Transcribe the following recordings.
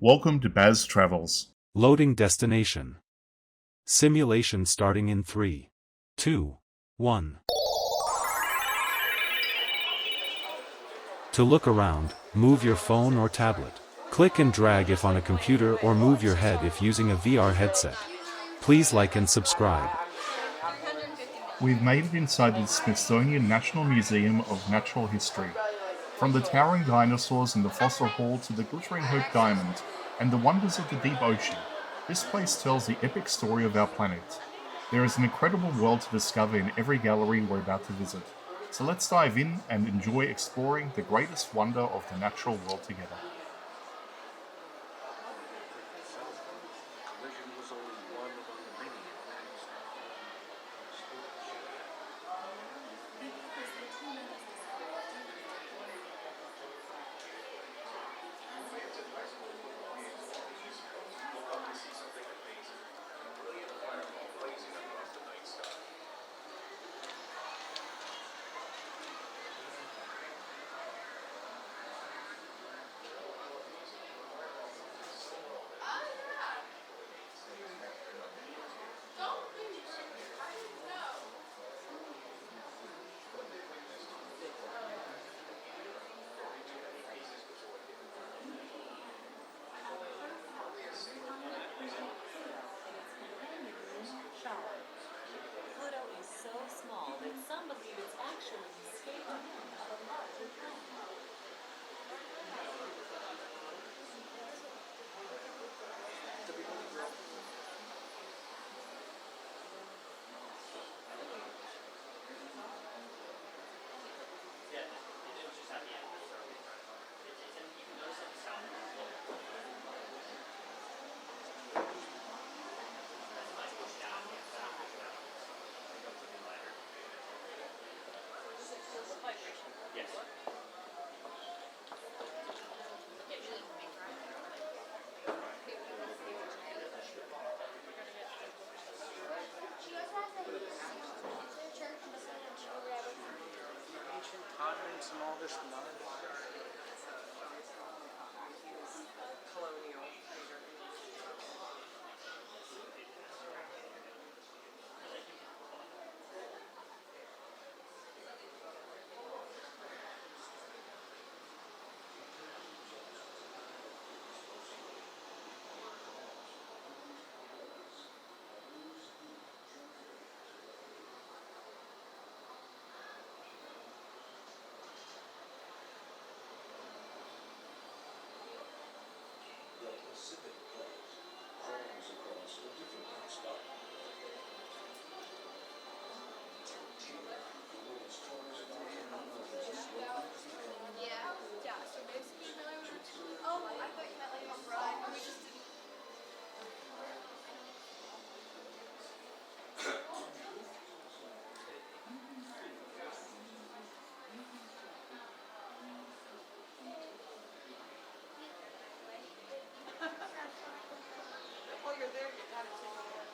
Welcome to Baz Travels. Loading destination. Simulation starting in 3, 2, 1. To look around, move your phone or tablet. Click and drag if on a computer or move your head if using a VR headset. Please like and subscribe. We've made it inside the Smithsonian National Museum of Natural History. From the towering dinosaurs in the fossil hall to the glittering Hope Diamond and the wonders of the deep ocean, this place tells the epic story of our planet. There is an incredible world to discover in every gallery we're about to visit. So let's dive in and enjoy exploring the greatest wonder of the natural world together. Pluto is so small that some believe it's actually escaped from a larger planet. Continents and all this colonial. While you're there, you gotta take a look.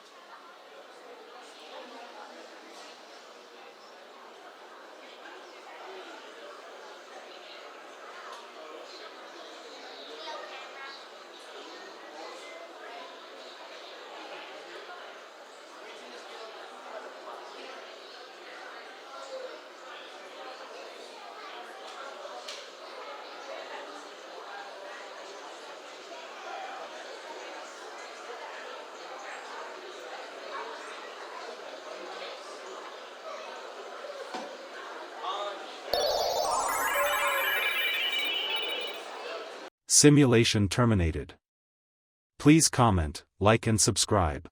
Simulation terminated. Please comment, like and subscribe.